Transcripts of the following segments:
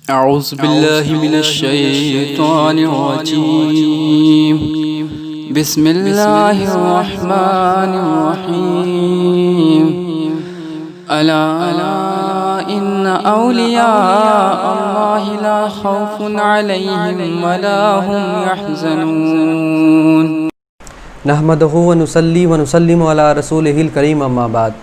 औज़ुबिल्लाहि मिनश्शैतानिर्रजीम बिस्मिल्लाहिर्रहमानिर्रहीम अला इन्ना औलिया अल्लाहि ला खौफुन अलैहिम वला हुम यहज़नून। नहमदुहु व नुसल्ली व नुसल्लिमु अला रसूलिहिल करीम अम्मा बाद।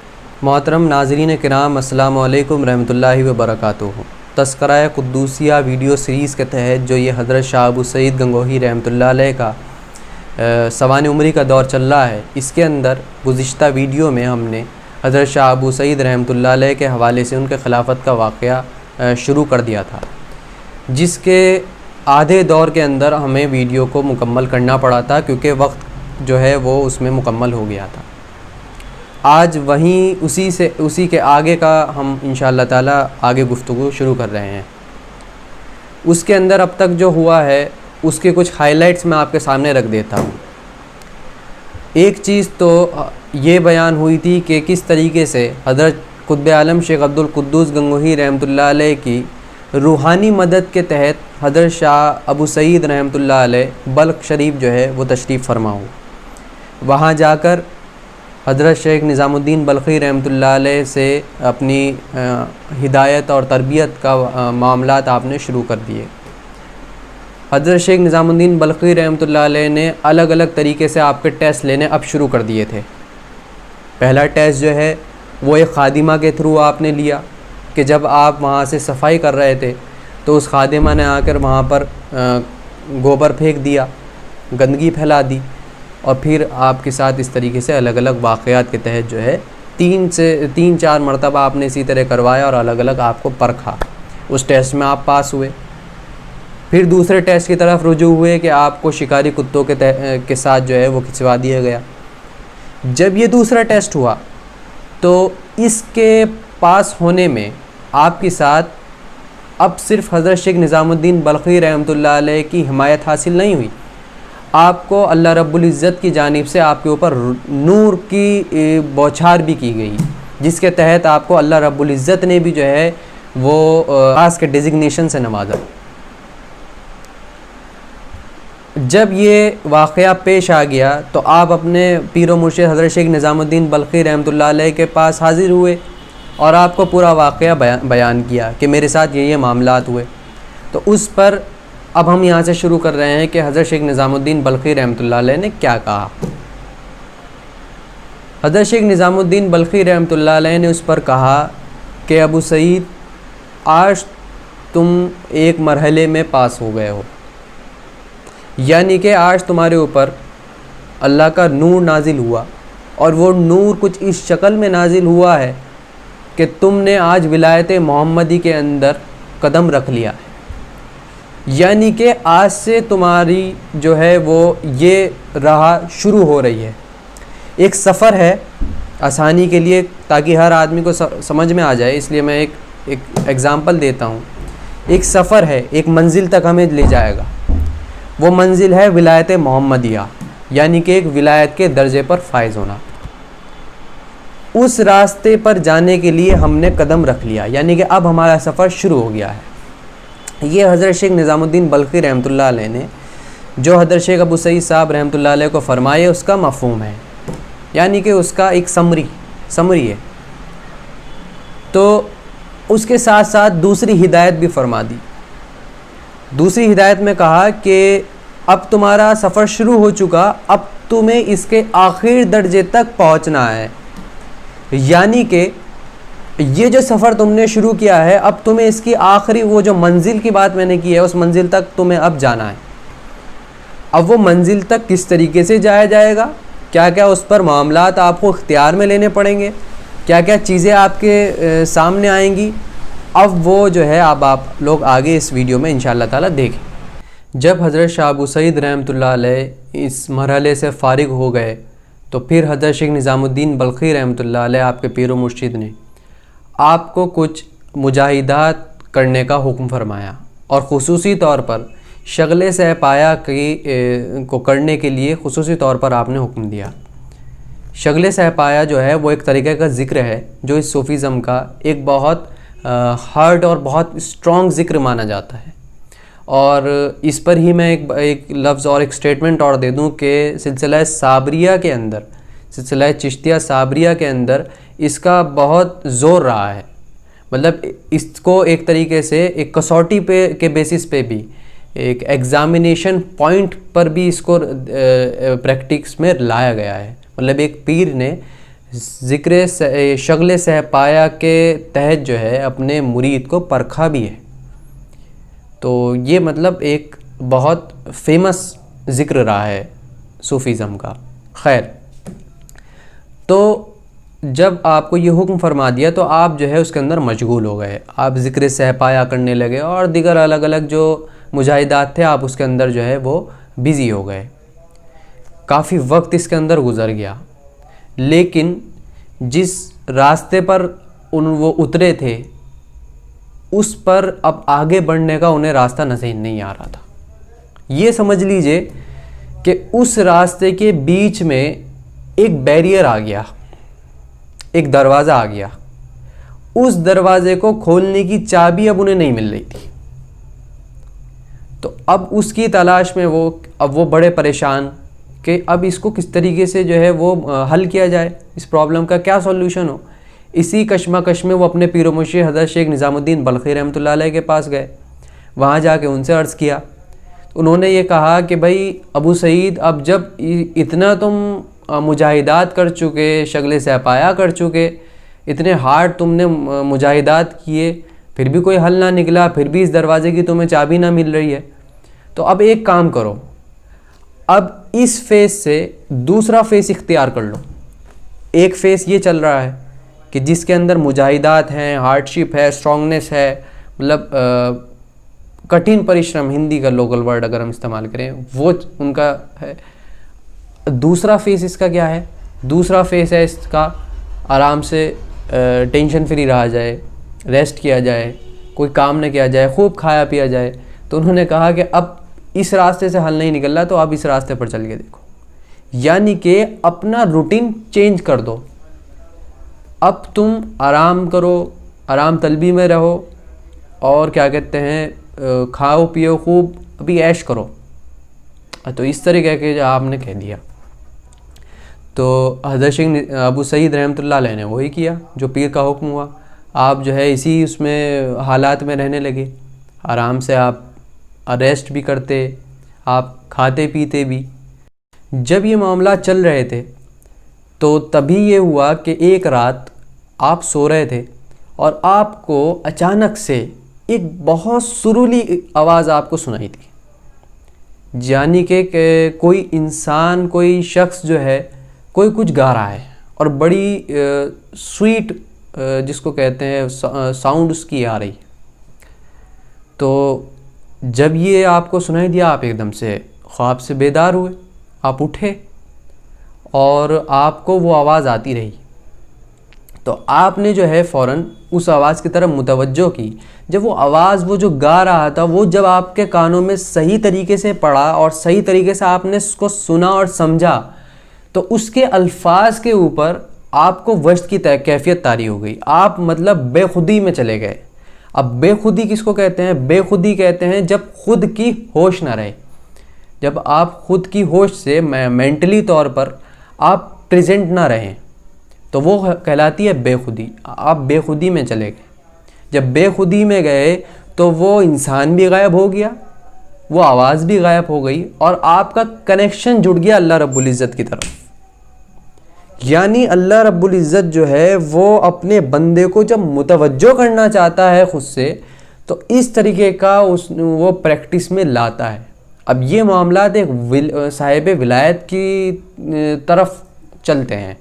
मोहतरम नाज़रीन किराम, अस्सलामु अलैकुम रहमतुल्लाहि व बरकातुहू। तज़किरा क़ुद्दूसिया वीडियो सीरीज़ के तहत जो ये हज़रत शाह अबू सईद गंगोही रहमतुल्लाह अलैह का सवान उम्री का दौर चल रहा है, इसके अंदर गुज़िश्ता वीडियो में हमने हज़रत शाह अबू सईद रहमतुल्लाह अलैह के हवाले से उनके खिलाफत का वाक़या शुरू कर दिया था, जिसके आधे दौर के अंदर हमें वीडियो को मुकम्मल करना पड़ा था क्योंकि वक्त जो है वो उसमें मुकम्मल हो गया था। आज वहीं उसी के आगे का हम इंशाअल्लाह ताला आगे गुफ्तगू शुरू कर रहे हैं। उसके अंदर अब तक जो हुआ है उसके कुछ हाइलाइट्स मैं आपके सामने रख देता हूँ। एक चीज़ तो ये बयान हुई थी कि किस तरीके से हज़रत क़ुत्ब आलम शेख अब्दुल कुद्दूस गंगोही रहमतुल्लाह अलैह की रूहानी मदद के तहत हज़रत शाह अबू सईद रहमतुल्लाह अलैह बल्ख शरीफ जो है वो तशरीफ़ फरमा हो। वहाँ जाकर हज़रत शेख निज़ामुद्दीन बल्खी रहमतुल्लाह अलैह से अपनी हिदायत और तरबियत का मामलात आपने शुरू कर दिए। हज़रत शेख निज़ामुद्दीन बल्खी रहमतुल्लाह अलैह ने अलग अलग तरीके से आपके टेस्ट लेने अब शुरू कर दिए थे। पहला टेस्ट जो है वो एक खादिमा के थ्रू आपने लिया कि जब आप वहाँ से सफाई कर रहे थे तो उस खादिमा ने आकर वहाँ पर गोबर फेंक दिया, गंदगी फैला दी, और फिर आपके साथ इस तरीके से अलग अलग वाक़यात के तहत जो है 3 मरतबा आपने इसी तरह करवाया और अलग अलग आपको परखा। उस टेस्ट में आप पास हुए। फिर दूसरे टेस्ट की तरफ रुजू हुए कि आपको शिकारी कुत्तों के साथ जो है वो खिंचवा दिया गया। जब ये दूसरा टेस्ट हुआ तो इसके पास होने में आपके साथ अब सिर्फ़ हज़रत शेख निज़ामुद्दीन बल्खी रहमतुल्लाह अलैह की हिमायत हासिल नहीं हुई, आपको अल्लाह रब्बुल इज़्ज़त की जानिब से आपके ऊपर नूर की बौछार भी की गई, जिसके तहत आपको अल्लाह रब्बुल इज़्ज़त ने भी जो है वो खास के डिज़िग्नेशन से नवाजा। जब ये वाक़या पेश आ गया तो आप अपने पीर व मुर्शिद हज़रत शेख निज़ामुद्दीन बल्खी रहमतुल्लाह अलैह के पास हाज़िर हुए और आपको पूरा वाक़या बयान किया कि मेरे साथ ये मामलात हुए। तो उस पर अब हम यहाँ से शुरू कर रहे हैं कि हज़रत शेख निज़ामुद्दीन बल्खी रहमतुल्लाह अलैह ने क्या कहा। हज़रत शेख निज़ामुद्दीन बल्खी रहमतुल्लाह अलैह ने उस पर कहा कि अबू सईद, आज तुम एक मरहले में पास हो गए हो, यानी कि आज तुम्हारे ऊपर अल्लाह का नूर नाजिल हुआ, और वो नूर कुछ इस शक्ल में नाजिल हुआ है कि तुमने आज विलायत मोहम्मदी के अंदर कदम रख लिया है। यानी कि आज से तुम्हारी जो है वो ये राह शुरू हो रही है। एक सफ़र है आसानी के लिए, ताकि हर आदमी को समझ में आ जाए, इसलिए मैं एक एग्ज़ाम्पल देता हूँ। एक सफ़र है, एक मंजिल तक हमें ले जाएगा। वो मंजिल है विलायत मोहम्मदिया, यानी कि एक विलायत के दर्जे पर फायज़ होना। उस रास्ते पर जाने के लिए हमने कदम रख लिया, यानी कि अब हमारा सफ़र शुरू हो गया है। ये हज़रत शेख निज़ामुद्दीन बल्खी रहमतुल्लाह अलैह ने जो हज़रत शेख अबू सईद साहब रहमतुल्लाह अलैह को फ़रमाए उसका मफ़हूम है, यानी कि उसका एक समरी है। तो उसके साथ साथ दूसरी हिदायत भी फ़रमा दी। दूसरी हिदायत में कहा कि अब तुम्हारा सफ़र शुरू हो चुका, अब तुम्हें इसके आखिर दर्जे तक पहुँचना है, यानी कि ये जो सफ़र तुमने शुरू किया है अब तुम्हें इसकी आखिरी वो जो मंजिल की बात मैंने की है उस मंजिल तक तुम्हें अब जाना है। अब वो मंजिल तक किस तरीके से जाया जाएगा, क्या क्या उस पर मामलात आपको इख्तियार में लेने पड़ेंगे, क्या क्या चीज़ें आपके सामने आएंगी, अब वो जो है अब आप लोग आगे इस वीडियो में इंशाअल्लाह ताला देखें। जब हज़रत शाह अबू सईद रहमतुल्लाह अलैह इस मरहले से फ़ारिग हो गए तो फिर हज़रत शेख निज़ामुद्दीन बल्खी रहमतुल्लाह अलैह आपके पीर व मुर्शिद ने आपको कुछ मुजाहिदात करने का हुक्म फरमाया, और ख़ुसूसी तौर पर शगले सहपाया को करने के लिए ख़ुसूसी तौर पर आपने हुक्म दिया। शगले सहपाया जो है वो एक तरीक़े का ज़िक्र है जो इस सूफ़ीज़म का एक बहुत हार्ड और बहुत स्ट्रॉन्ग ज़िक्र माना जाता है। और इस पर ही मैं एक लफ्ज़ और एक स्टेटमेंट और दे दूं कि सिलसिला साबरिया के अंदर, सिलसिला चिश्तिया साबरिया के अंदर इसका बहुत ज़ोर रहा है। मतलब इसको एक तरीके से एक कसौटी पे के बेसिस पे भी, एक एग्ज़ामिनेशन पॉइंट पर भी इसको प्रैक्टिस में लाया गया है। मतलब एक पीर ने ज़िक्र शगले सहपाया के तहत जो है अपने मुरीद को परखा भी है। तो ये मतलब एक बहुत फेमस ज़िक्र रहा है सूफ़ीज़म का। खैर, तो जब आपको ये हुक्म फरमा दिया तो आप जो है उसके अंदर मशगूल हो गए, आप ज़िक्र सहपाया करने लगे और दिगर अलग अलग जो मुजाहिदात थे आप उसके अंदर जो है वो बिज़ी हो गए। काफ़ी वक्त इसके अंदर गुज़र गया, लेकिन जिस रास्ते पर वो उतरे थे उस पर अब आगे बढ़ने का उन्हें रास्ता नज़र नहीं आ रहा था। ये समझ लीजिए कि उस रास्ते के बीच में एक बैरियर आ गया, एक दरवाज़ा आ गया। उस दरवाज़े को खोलने की चाबी अब उन्हें नहीं मिल रही थी। तो अब उसकी तलाश में वो बड़े परेशान कि अब इसको किस तरीके से जो है वो हल किया जाए, इस प्रॉब्लम का क्या सॉल्यूशन हो। इसी कश्मकश में वो अपने पीर मुर्शिद हज़रत शेख निज़ामुद्दीन बल्खी रहमतुल्लाह अलैह के पास गए। वहाँ जाके उनसे अर्ज़ किया। उन्होंने ये कहा कि भाई अबू सईद, अब जब इतना तुम मुजाहिदात कर चुके, शगले सहपाया कर चुके, इतने हार्ड तुमने मुजाहिदात किए, फिर भी कोई हल ना निकला, फिर भी इस दरवाज़े की तुम्हें चाबी ना मिल रही है, तो अब एक काम करो, अब इस फेज़ से दूसरा फेज़ इख्तियार कर लो। एक फेज़ ये चल रहा है कि जिसके अंदर मुजाहिदात हैं, हार्डशिप है, स्ट्रॉन्गनेस है, मतलब कठिन परिश्रम, हिंदी का लोकल वर्ड अगर हम इस्तेमाल करें वो उनका है। दूसरा फेज़ इसका क्या है? दूसरा फेज़ है इसका आराम से टेंशन फ्री रहा जाए, रेस्ट किया जाए, कोई काम न किया जाए, खूब खाया पिया जाए। तो उन्होंने कहा कि अब इस रास्ते से हल नहीं निकल रहा तो अब इस रास्ते पर चल के देखो, यानी कि अपना रूटीन चेंज कर दो। अब तुम आराम करो, आराम तलबी में रहो और क्या कहते हैं, खाओ पियो खूब, अभी ऐश करो। तो इस तरीके के जो आपने कह दिया, तो हज़रत शेख अबू सईद रहमतुल्लाह अलैह ने वही किया जो पीर का हुक्म हुआ। आप जो है इसी उसमें हालात में रहने लगे, आराम से आप रेस्ट भी करते, आप खाते पीते भी। जब ये मामला चल रहे थे तो तभी ये हुआ कि एक रात आप सो रहे थे और आपको अचानक से एक बहुत सुरीली आवाज़ आपको सुनाई दी, यानी कि कोई इंसान, कोई शख्स जो है कोई कुछ गा रहा है और बड़ी स्वीट जिसको कहते हैं साउंड उसकी आ रही। तो जब ये आपको सुनाई दिया आप एकदम से ख्वाब से बेदार हुए, आप उठे और आपको वो आवाज़ आती रही। तो आपने जो है फ़ौरन उस आवाज़ की तरफ मुतवज्जो की। जब वो आवाज़, वो जो गा रहा था, वो जब आपके कानों में सही तरीके से पड़ा और सही तरीके से आपने उसको सुना और समझा, तो उसके अल्फाज के ऊपर आपको वज्द की कैफियत तारी हो गई। आप मतलब बेखुदी में चले गए। अब बेखुदी किसको कहते हैं? बेखुदी कहते हैं जब खुद की होश ना रहे, जब आप खुद की होश से मेंटली तौर पर आप प्रेजेंट ना रहें, तो वो कहलाती है बेखुदी। आप बेखुदी में चले गए। जब बेखुदी में गए तो वो इंसान भी गायब हो गया, वो आवाज़ भी गायब हो गई और आपका कनेक्शन जुड़ गया अल्लाह रब्बुल इज़्ज़त की तरफ। यानी अल्लाह रब्बुल इज़्ज़त जो है वो अपने बंदे को जब मुतवज्जो करना चाहता है खुद से, तो इस तरीके का वो प्रैक्टिस में लाता है। अब ये मामलात एक साहिब विलायत की तरफ चलते हैं।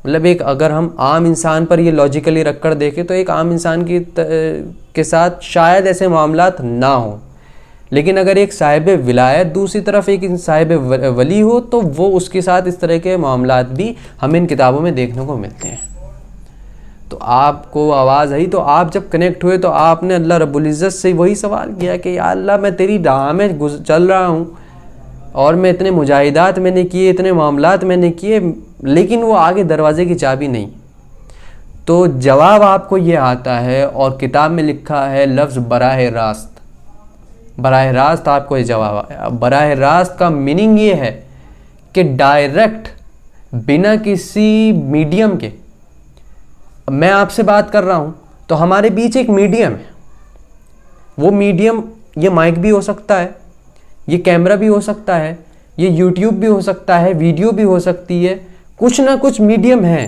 मतलब एक, अगर हम आम इंसान पर ये लॉजिकली रख कर देखें तो एक आम इंसान के साथ शायद ऐसे मामलात ना हो, लेकिन अगर एक साहिब विलायत दूसरी तरफ एक साहिब वली हो तो वो उसके साथ इस तरह के मामलात भी हमें इन किताबों में देखने को मिलते हैं। तो आपको आवाज़ आई तो आप जब कनेक्ट हुए तो आपने अल्लाह रब्बुल इज़्ज़त से वही सवाल किया कि या अल्लाह, मैं तेरी राह में चल रहा हूँ और मैं इतने मुजाहिदात मैंने किए, इतने मामलात मैंने किए, लेकिन वो आगे दरवाज़े की चाबी नहीं। तो जवाब आपको ये आता है और किताब में लिखा है लफ्ज़ बराह रास्त। बराह रास्त आपको ये जवाब आया। बराह रास्त का मीनिंग ये है कि डायरेक्ट, बिना किसी मीडियम के। मैं आपसे बात कर रहा हूँ तो हमारे बीच एक मीडियम है। वो मीडियम, ये माइक भी हो सकता है, ये कैमरा भी हो सकता है, ये यूट्यूब भी हो सकता है, वीडियो भी हो सकती है, कुछ ना कुछ मीडियम है।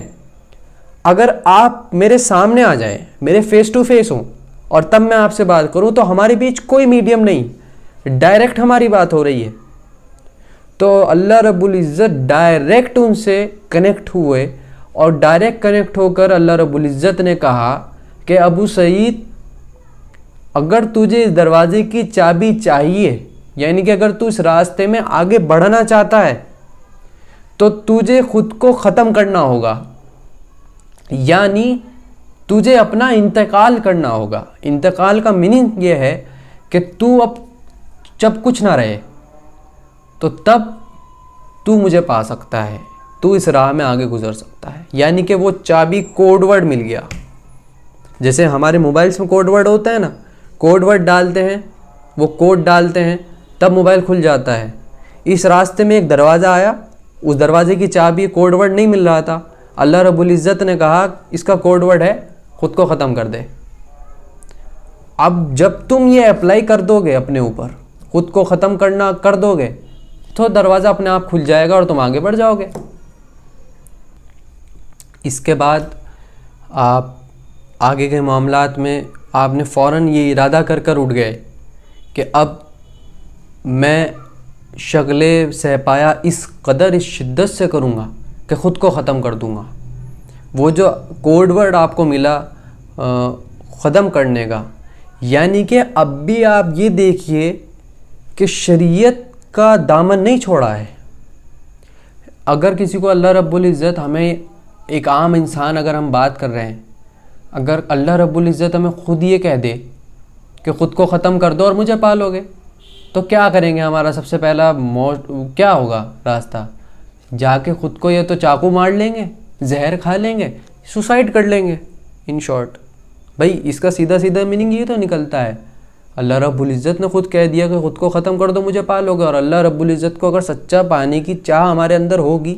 अगर आप मेरे सामने आ जाएं, मेरे फेस टू फेस हों और तब मैं आपसे बात करूं, तो हमारे बीच कोई मीडियम नहीं, डायरेक्ट हमारी बात हो रही है। तो अल्लाह रब्बुल इज़्ज़त डायरेक्ट उनसे कनेक्ट हुए और डायरेक्ट कनेक्ट होकर अल्लाह रब्बुल इज़्ज़त ने कहा कि अबू सईद, अगर तुझे इस दरवाजे की चाबी चाहिए, यानी कि अगर तू इस रास्ते में आगे बढ़ना चाहता है, तो तुझे खुद को ख़त्म करना होगा, यानी तुझे अपना इंतकाल करना होगा। इंतकाल का मीनिंग ये है कि तू अब जब कुछ ना रहे तो तब तू मुझे पा सकता है, तू इस राह में आगे गुजर सकता है। यानी कि वो चाबी कोड वर्ड मिल गया। जैसे हमारे मोबाइल्स में कोड वर्ड होता है ना, कोड वर्ड डालते हैं, वो कोड डालते हैं, तब मोबाइल खुल जाता है। इस रास्ते में एक दरवाज़ा आया, उस दरवाजे की चाबी कोड वर्ड नहीं मिल रहा था। अल्लाह रब्बुल इज़्ज़त ने कहा इसका कोड वर्ड है ख़ुद को ख़त्म कर दे। अब जब तुम ये अप्लाई कर दोगे अपने ऊपर, ख़ुद को ख़त्म करना कर दोगे, तो दरवाज़ा अपने आप खुल जाएगा और तुम आगे बढ़ जाओगे। इसके बाद आप आगे के मामलात में आपने फ़ौरन ये इरादा कर उठ गए कि अब मैं शगले सहपाया इस कदर, इस शिद्दत से करूँगा कि ख़ुद को ख़त्म कर दूँगा। वो जो कोड वर्ड आपको मिला ख़त्म करने का, यानी कि अब भी आप ये देखिए कि शरीयत का दामन नहीं छोड़ा है। अगर किसी को अल्लाह रब्बुल इज़्ज़त, हमें एक आम इंसान अगर हम बात कर रहे हैं, अगर अल्लाह रब्बुल इज़्ज़त हमें ख़ुद ये कह दे कि ख़ुद को ख़त्म कर दो और मुझे पालोगे, तो क्या करेंगे? हमारा सबसे पहला क्या होगा रास्ता? जाके ख़ुद को या तो चाकू मार लेंगे, जहर खा लेंगे, सुसाइड कर लेंगे। इन शॉर्ट भाई इसका सीधा सीधा मीनिंग ये तो निकलता है, अल्लाह रब्बुल इज़्ज़त ने ख़ुद कह दिया कि ख़ुद को ख़त्म कर दो मुझे पालोगे। और अल्लाह रब्बुल इज़्ज़त को अगर सच्चा पाने की चाह हमारे अंदर होगी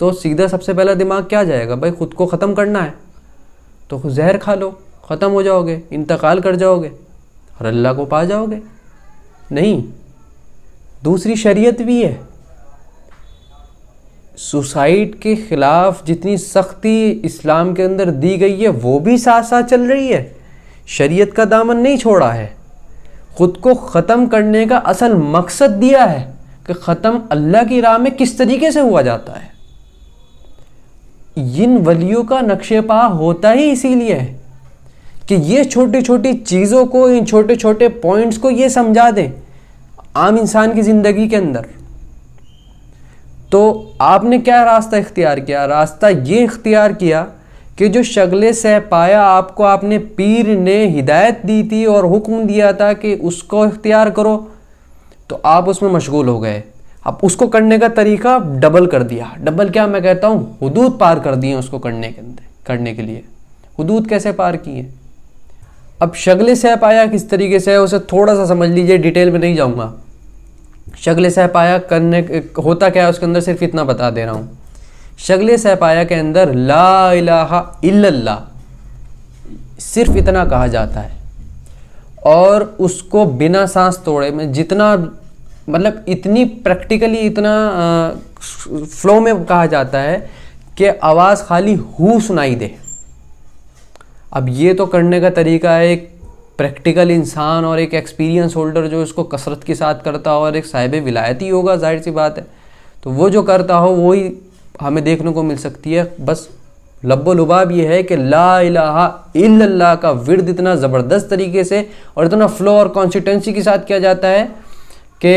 तो सीधा सबसे पहला दिमाग क्या जाएगा? भाई ख़ुद को ख़त्म करना है तो जहर खा लो, ख़त्म हो जाओगे, इंतकाल कर जाओगे और अल्लाह को पा जाओगे। नहीं, दूसरी शरीयत भी है। सुसाइड के ख़िलाफ़ जितनी सख्ती इस्लाम के अंदर दी गई है वो भी साथ साथ चल रही है। शरीयत का दामन नहीं छोड़ा है। ख़ुद को ख़त्म करने का असल मकसद दिया है कि ख़त्म अल्लाह की राह में किस तरीके से हुआ जाता है। इन वलियों का नक्शे पा होता ही इसीलिए है कि ये छोटी छोटी चीज़ों को, इन छोटे छोटे पॉइंट्स को ये समझा दें आम इंसान की ज़िंदगी के अंदर। तो आपने क्या रास्ता इख्तियार किया? रास्ता ये इख्तियार किया कि जो शगले सहपाया आपको आपने पीर ने हिदायत दी थी और हुक्म दिया था कि उसको इख्तियार करो, तो आप उसमें मशगूल हो गए। अब उसको करने का तरीका डबल कर दिया। डबल क्या मैं कहता हूँ, हुदूद पार कर दिए उसको करने के लिए। हुदूद कैसे पार किए? अब शगले सहपाया किस तरीके से है उसे थोड़ा सा समझ लीजिए, डिटेल में नहीं जाऊँगा। शगले सहपाया करने होता क्या है उसके अंदर सिर्फ इतना बता दे रहा हूँ। शगले सहपाया के अंदर ला इलाहा इल्लल्लाह सिर्फ इतना कहा जाता है और उसको बिना सांस तोड़े में जितना, मतलब इतनी प्रैक्टिकली, इतना फ्लो में कहा जाता है कि आवाज़ खाली हू सुनाई दे। अब ये तो करने का तरीका है एक प्रैक्टिकल इंसान और एक एक्सपीरियंस होल्डर जो इसको कसरत के साथ करता हो और एक साहिब विलायती होगा, जाहिर सी बात है, तो वो जो करता हो वही हमें देखने को मिल सकती है। बस लब्बो लुबाब ये है कि ला इलाहा इल्लल्लाह का विर्द इतना ज़बरदस्त तरीके से और इतना फ्लो और कॉन्सिस्टेंसी के साथ किया जाता है कि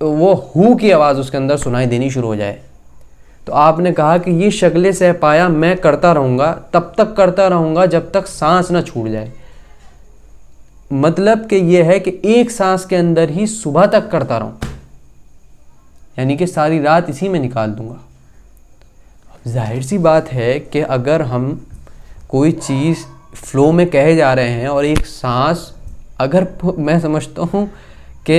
वो हू की आवाज़ उसके अंदर सुनाई देनी शुरू हो जाए। तो आपने कहा कि ये शगले सहपाया मैं करता रहूँगा, तब तक करता रहूँगा जब तक सांस ना छूट जाए। मतलब कि ये है कि एक सांस के अंदर ही सुबह तक करता रहूँ, यानी कि सारी रात इसी में निकाल दूँगा। जाहिर सी बात है कि अगर हम कोई चीज़ फ़्लो में कहे जा रहे हैं और एक सांस, अगर मैं समझता हूँ कि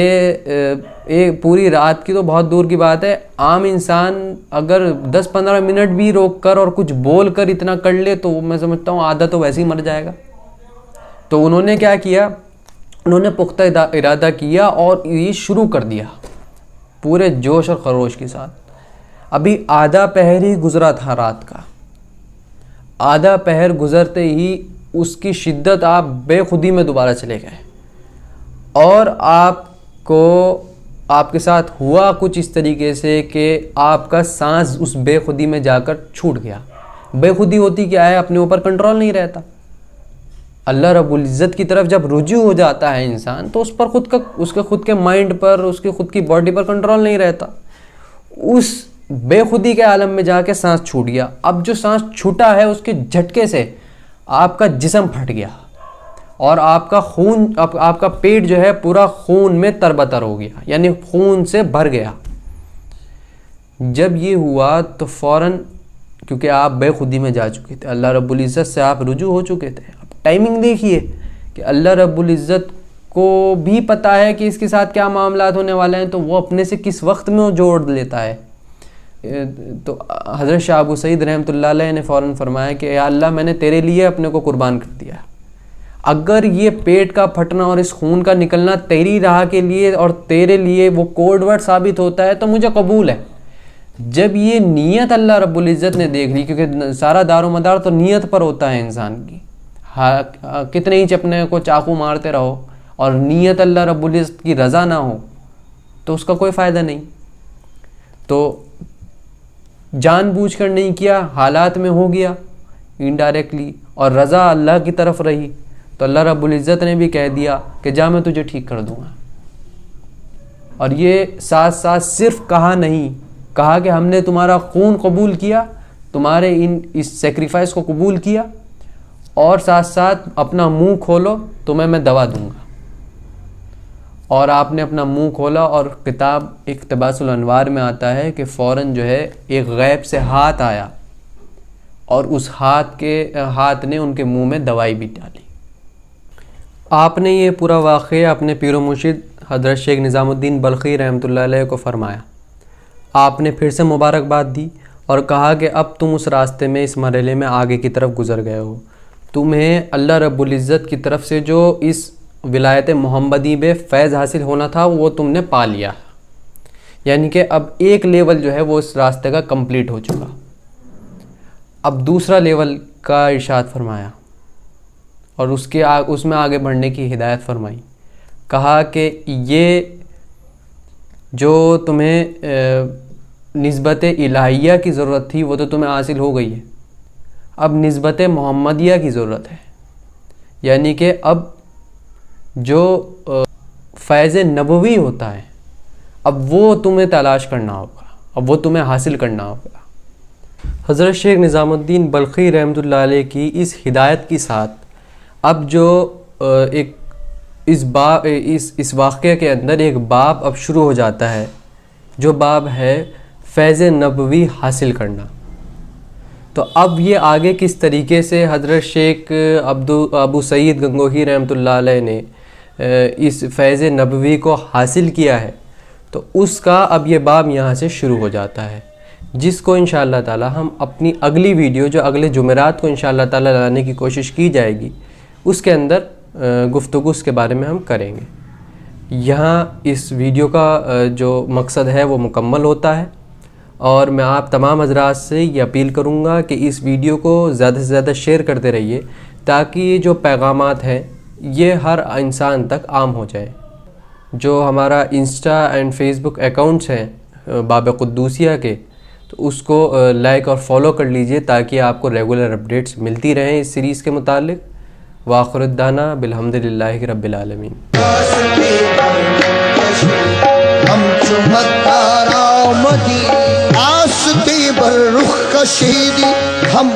एक पूरी रात की तो बहुत दूर की बात है, आम इंसान अगर 10-15 मिनट भी रोक कर और कुछ बोल कर इतना कर ले तो मैं समझता हूँ आधा तो वैसे ही मर जाएगा। तो उन्होंने क्या किया, उन्होंने पुख्ता इरादा किया और ये शुरू कर दिया पूरे जोश और खरोश के साथ। अभी आधा पहर ही गुजरा था रात का, आधा पहर गुजरते ही उसकी शिद्दत आप बेखुदी में दोबारा चले गए और आपके साथ हुआ कुछ इस तरीके से कि आपका सांस उस बेखुदी में जाकर छूट गया। बेखुदी होती क्या है, अपने ऊपर कंट्रोल नहीं रहता। अल्लाह रब्बुल इज़्ज़त की तरफ जब रुजू हो जाता है इंसान तो उस पर उसके खुद के माइंड पर, उसके खुद की बॉडी पर कंट्रोल नहीं रहता। उस बेखुदी के आलम में जाके सांस छूट गया। अब जो सांस छूटा है उसके झटके से आपका जिस्म फट गया और आपका खून, आपका पेट जो है पूरा खून में तरबतर हो गया, यानी खून से भर गया। जब ये हुआ तो फ़ौरन, क्योंकि आप बेखुदी में जा चुके थे, अल्लाह रब्बुल इज़्ज़त से आप रुजू हो चुके थे। अब टाइमिंग देखिए कि अल्लाह रब्बुल इज़्ज़त को भी पता है कि इसके साथ क्या मामलात होने वाले हैं, तो वो अपने से किस वक्त में जोड़ लेता है। तो हज़रत शाह अबू सईद रहमतुल्लाह अलैह ने फ़ौरन फरमाया कि या अल्लाह, मैंने तेरे लिए अपने को कुर्बान कर दिया। अगर ये पेट का फटना और इस खून का निकलना तेरी राह के लिए और तेरे लिए वो कोड वर्ड साबित होता है तो मुझे कबूल है। जब ये नीयत अल्लाह रब्बुल इज़्ज़त ने देख ली, क्योंकि सारा दारोमदार तो नीयत पर होता है इंसान की, कितने ही अपने को चाकू मारते रहो और नीयत अल्लाह रब्बुल इज़्ज़त की रज़ा ना हो तो उसका कोई फ़ायदा नहीं। तो जानबूझकर नहीं किया, हालात में हो गया इनडायरेक्टली, और रज़ा अल्लाह की तरफ रही तो अल्लाह रब्बुल इज़्ज़त ने भी कह दिया कि जा, मैं तुझे ठीक कर दूँगा। और ये साथ साथ सिर्फ कहा नहीं, कहा कि हमने तुम्हारा खून कबूल किया, तुम्हारे इस सेक्रीफाइस को कबूल किया, और साथ साथ अपना मुंह खोलो, तुम्हें मैं दवा दूँगा। और आपने अपना मुंह खोला और किताब इक़्तिबासुल अनवार में आता है कि फ़ौरन जो है एक गैब से हाथ आया और उस हाथ ने उनके मुंह में दवाई भी डाली। आपने ये पूरा वाक़या अपने पीर मुर्शिद हज़रत शेख निज़ामुद्दीन बल्खी रहमतुल्लाह अलैह को फ़रमाया। आपने फिर से मुबारकबाद दी और कहा कि अब तुम उस रास्ते में, इस मरहले में आगे की तरफ गुज़र गए हो। तुम्हें अल्लाह रब्बुल इज़्ज़त की तरफ से जो इस विलायत मोहम्मदी में फ़ैज़ हासिल होना था वो तुमने पा लिया, यानी कि अब एक लेवल जो है वो इस रास्ते का कंप्लीट हो चुका। अब दूसरा लेवल का इरशाद फरमाया और उसमें आगे बढ़ने की हिदायत फरमाई। कहा कि ये जो तुम्हें निस्बत इलाहिया की ज़रूरत थी वो तो तुम्हें हासिल हो गई है, अब निस्बत मोहम्मदिया की ज़रूरत है, यानी कि अब जो फ़ैज़ नबवी होता है अब वो तुम्हें तलाश करना होगा, अब वो तुम्हें हासिल करना होगा। हज़रत शेख निज़ामुद्दीन बल्खी रहमतुल्लाह अलैह की इस हिदायत के साथ अब जो एक इस वाक़े के अंदर एक बाब अब शुरू हो जाता है, जो बाब है फ़ैज़ नबवी हासिल करना। तो अब ये आगे किस तरीके से हज़रत शेख अबू सईद गंगोही रहमतुल्लाह अलैह ने इस फ़ैज़ नबवी को हासिल किया है, तो उसका अब ये बाब यहाँ से शुरू हो जाता है, जिसको इंशाअल्लाह ताला हम अपनी अगली वीडियो, जो अगले जुमेरात को इंशाअल्लाह ताला लाने की कोशिश की जाएगी, उसके अंदर गुफ्तगू उसके बारे में हम करेंगे। यहाँ इस वीडियो का जो मकसद है वो मुकम्मल होता है और मैं आप तमाम हज़रात से ये अपील करूँगा कि इस वीडियो को ज़्यादा से ज़्यादा शेयर करते रहिए, ताकि ये जो पैगामात हैं ये हर इंसान तक आम हो जाए। जो हमारा इंस्टा एंड फेसबुक अकाउंट्स हैं बाब क़ुद्दूसिया के, तो उसको लाइक और फॉलो कर लीजिए ताकि आपको रेगुलर अपडेट्स मिलती रहें इस सीरीज़ के मुतालिक। वाखिरुद्दाना बिल्हम्दुलिल्लाहि रब्बिल आलमीन। हम आस्ते बर्रुख कशीदी, हम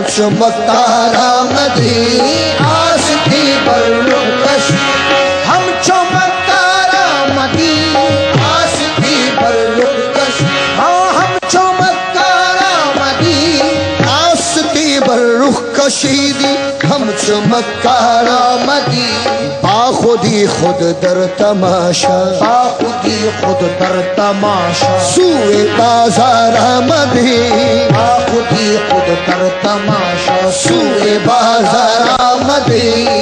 आस्ते बर्रुख कशीदी, हम आस्ते बर्रुख कशीदी, हम आस्ते बर्रुख कशीदी, हम चमत्कार आमदी, बाखुदी खुद दर तमाशा, बाखुदी खुद दर तमाशा, सुए बाजार आमदी, बाखुदी खुद दर तमाशा, सुए बाजार आमदी।